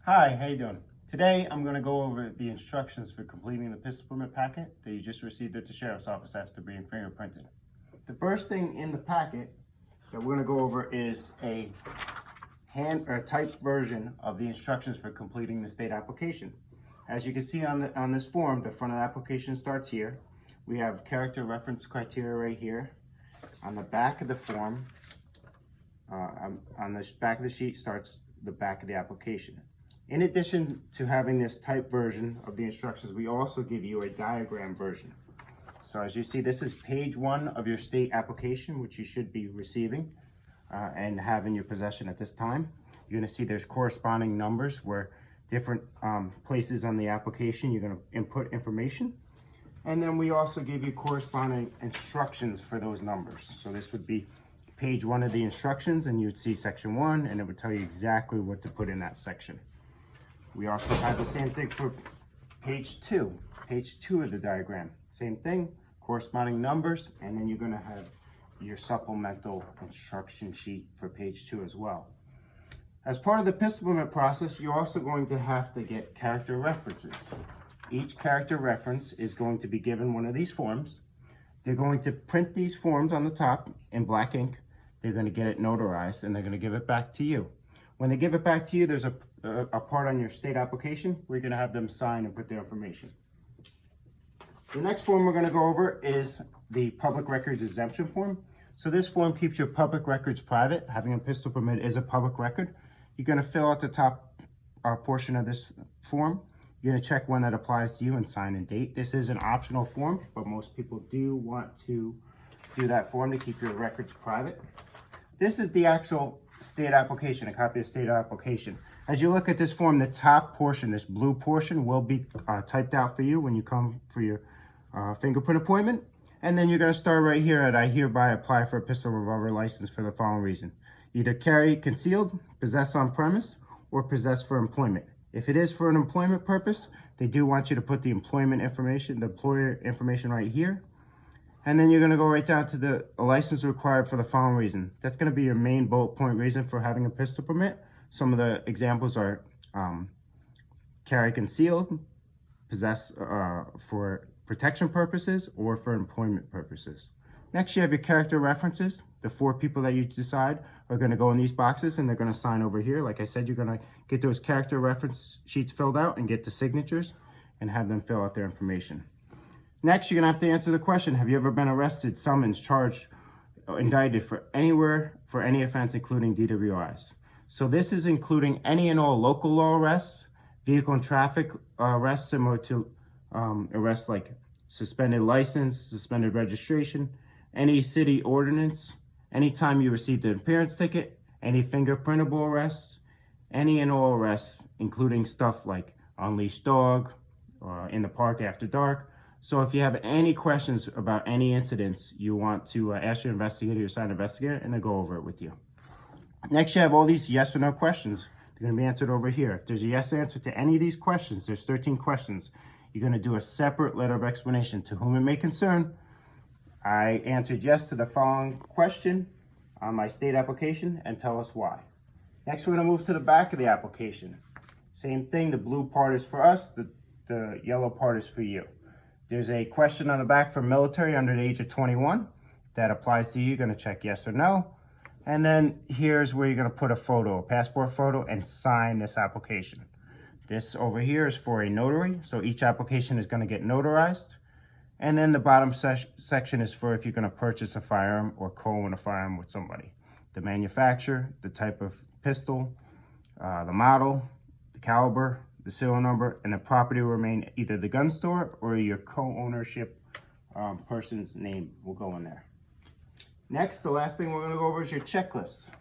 Hi, how you doing? Today I'm going to go over the instructions for completing the pistol permit packet that you just received at the Sheriff's Office after being fingerprinted. The first thing in the packet that we're going to go over is a hand or typed version of the instructions for completing the state application. As you can see on this form, the front of the application starts here. We have character reference criteria right here. On the back of the form, on the back of the sheet starts the back of the application. In addition to having this typed version of the instructions, we also give you a diagram version. So as you see, this is page 1 of your state application, which you should be receiving and have in your possession at this time. You're going to see there's corresponding numbers where different places on the application you're going to input information. And then we also give you corresponding instructions for those numbers. So this would be page 1 of the instructions, and you would see section 1, and it would tell you exactly what to put in that section. We also have the same thing for page 2 of the diagram. Same thing, corresponding numbers, and then you're going to have your supplemental instruction sheet for page 2 as well. As part of the pistol permit process, you're also going to have to get character references. Each character reference is going to be given one of these forms. They're going to print these forms on the top in black ink. They're going to get it notarized, and they're going to give it back to you. When they give it back to you, there's a part on your state application where you're going to have them sign and put their information. The next form we're going to go over is the public records exemption form. So this form keeps your public records private. Having a pistol permit is a public record. You're going to fill out the top portion of this form. You're going to check when that applies to you and sign and date. This is an optional form, but most people do want to do that form to keep your records private. This is the actual state application, a copy of the state application. As you look at this form, the top portion, this blue portion, will be typed out for you when you come for your fingerprint appointment. And then you're going to start right here at I hereby apply for a pistol revolver license for the following reason. Either carry concealed, possess on premise, or possess for employment. If it is for an employment purpose, they do want you to put the employment information, the employer information right here. And then you're going to go right down to the license required for the following reason. That's going to be your main bullet point reason for having a pistol permit. Some of the examples are carry concealed, possess for protection purposes, or for employment purposes. Next, you have your character references. The 4 people that you decide are going to go in these boxes, and they're going to sign over here. Like I said, you're going to get those character reference sheets filled out and get the signatures and have them fill out their information. Next, you're going to have to answer the question, have you ever been arrested, summoned, charged, or indicted for any offense, including DWIs? So this is including any and all local law arrests, vehicle and traffic arrests similar to arrests like suspended license, suspended registration, any city ordinance, anytime you received an appearance ticket, any fingerprintable arrests, any and all arrests, including stuff like unleashed dog, or in the park after dark. So if you have any questions about any incidents, you want to ask your investigator, your assigned investigator, and they'll go over it with you. Next, you have all these yes or no questions. They're going to be answered over here. If there's a yes answer to any of these questions, there's 13 questions. You're going to do a separate letter of explanation to whom it may concern. I answered yes to the following question on my state application, and tell us why. Next, we're going to move to the back of the application. Same thing, the blue part is for us, the yellow part is for you. There's a question on the back for military under the age of 21. If that applies to you, you're going to check yes or no. And then here's where you're going to put a photo, a passport photo, and sign this application. This over here is for a notary, so each application is going to get notarized. And then the bottom section is for if you're going to purchase a firearm or co-own a firearm with somebody. The manufacturer, the type of pistol, the model, the caliber, the serial number, and the property will remain either the gun store or your co-ownership person's name will go in there. Next, the last thing we're going to go over is your checklist.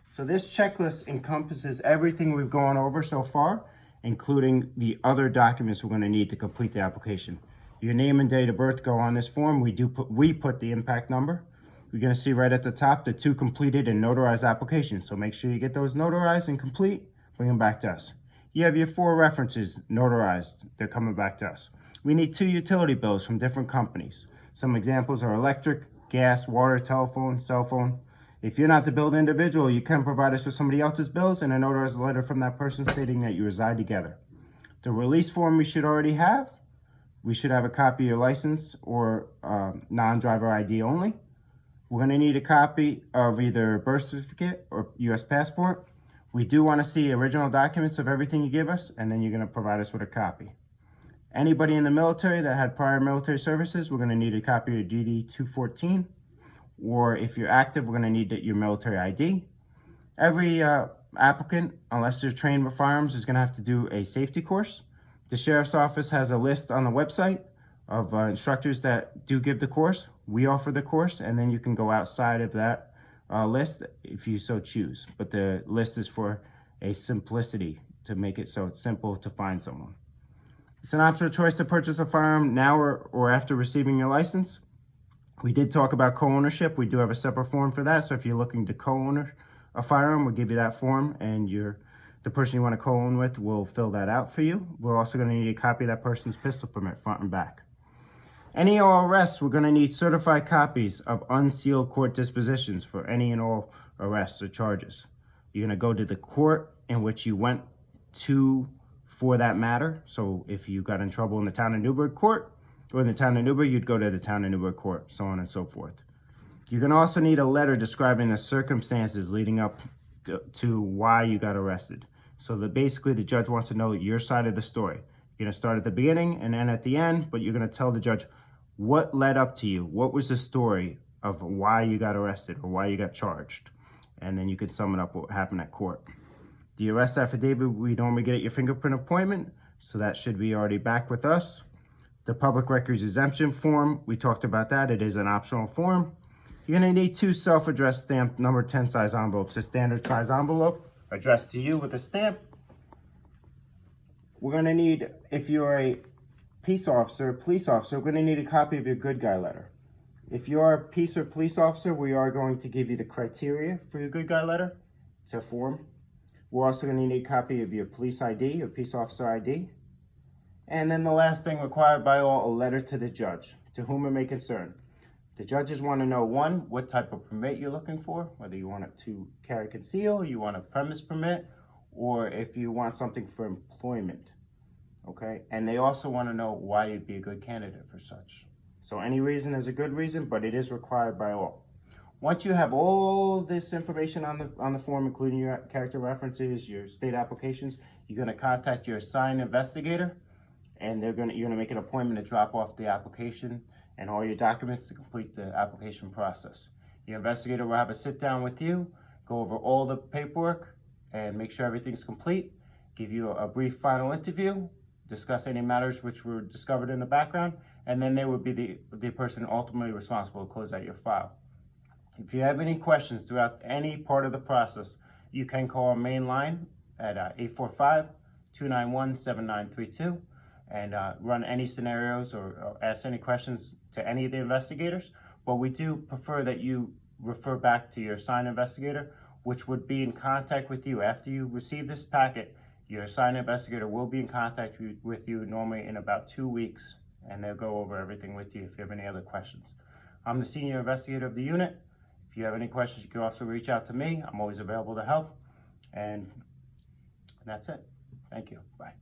So this checklist encompasses everything we've gone over so far, including the other documents we're going to need to complete the application. Your name and date of birth go on this form. We put the impact number. You're going to see right at the top the 2 completed and notarized applications. So make sure you get those notarized and complete. Bring them back to us. You have your 4 references notarized. They're coming back to us. We need 2 utility bills from different companies. Some examples are electric, gas, water, telephone, cell phone. If you're not the billed individual, you can provide us with somebody else's bills and a notarized letter from that person stating that you reside together. The release form we should already have. We should have a copy of your license or non-driver ID only. We're going to need a copy of either birth certificate or U.S. passport. We do want to see original documents of everything you give us, and then you're going to provide us with a copy. Anybody in the military that had prior military services, we're going to need a copy of DD-214. Or if you're active, we're going to need your military ID. Every applicant, unless they're trained with firearms, is going to have to do a safety course. The Sheriff's Office has a list on the website of instructors that do give the course. We offer the course, and then you can go outside of that list if you so choose. But the list is for a simplicity to make it so it's simple to find someone. It's an optional choice to purchase a firearm now or after receiving your license. We did talk about co-ownership. We do have a separate form for that. So if you're looking to co-own a firearm, we'll give you that form, and the person you want to co-own with will fill that out for you. We're also going to need a copy of that person's pistol permit, front and back. Any and all arrests, we're going to need certified copies of unsealed court dispositions for any and all arrests or charges. You're going to go to the court in which you went to for that matter. So if you got in trouble in the town of Newburgh court, or in the town of Newburgh, you'd go to the town of Newburgh court, so on and so forth. You're going to also need a letter describing the circumstances leading up to why you got arrested. So basically the judge wants to know your side of the story. You're going to start at the beginning and end at the end, but you're going to tell the judge what led up to you. What was the story of why you got arrested or why you got charged? And then you can sum it up what happened at court. The arrest affidavit we normally get at your fingerprint appointment, so that should be already back with us. The public records exemption form, we talked about that. It is an optional form. You're going to need 2 self-addressed stamped number 10 size envelopes, a standard size envelope addressed to you with a stamp. We're going to need, if you're a peace officer, a police officer, we're going to need a copy of your good guy letter. If you're a peace or police officer, we are going to give you the criteria for your good guy letter. It's a form. We're also going to need a copy of your police ID, your peace officer ID. And then the last thing required by law, a letter to the judge, to whom it may concern. The judges want to know, 1, what type of permit you're looking for, whether you want it to carry conceal, you want a premise permit, or if you want something for employment, okay? And they also want to know why you'd be a good candidate for such. So any reason is a good reason, but it is required by law. Once you have all this information on the form, including your character references, your state applications, you're going to contact your assigned investigator, and you're going to make an appointment to drop off the application and all your documents to complete the application process. Your investigator will have a sit down with you, go over all the paperwork, and make sure everything's complete, give you a brief final interview, discuss any matters which were discovered in the background, and then they would be the person ultimately responsible to close out your file. If you have any questions throughout any part of the process, you can call our main line at 845-291-7932 and run any scenarios or ask any questions to any of the investigators. But we do prefer that you refer back to your assigned investigator, which would be in contact with you. After you receive this packet, your assigned investigator will be in contact with you normally in about 2 weeks, and they'll go over everything with you if you have any other questions. I'm the senior investigator of the unit. If you have any questions, you can also reach out to me. I'm always available to help. And that's it. Thank you. Bye.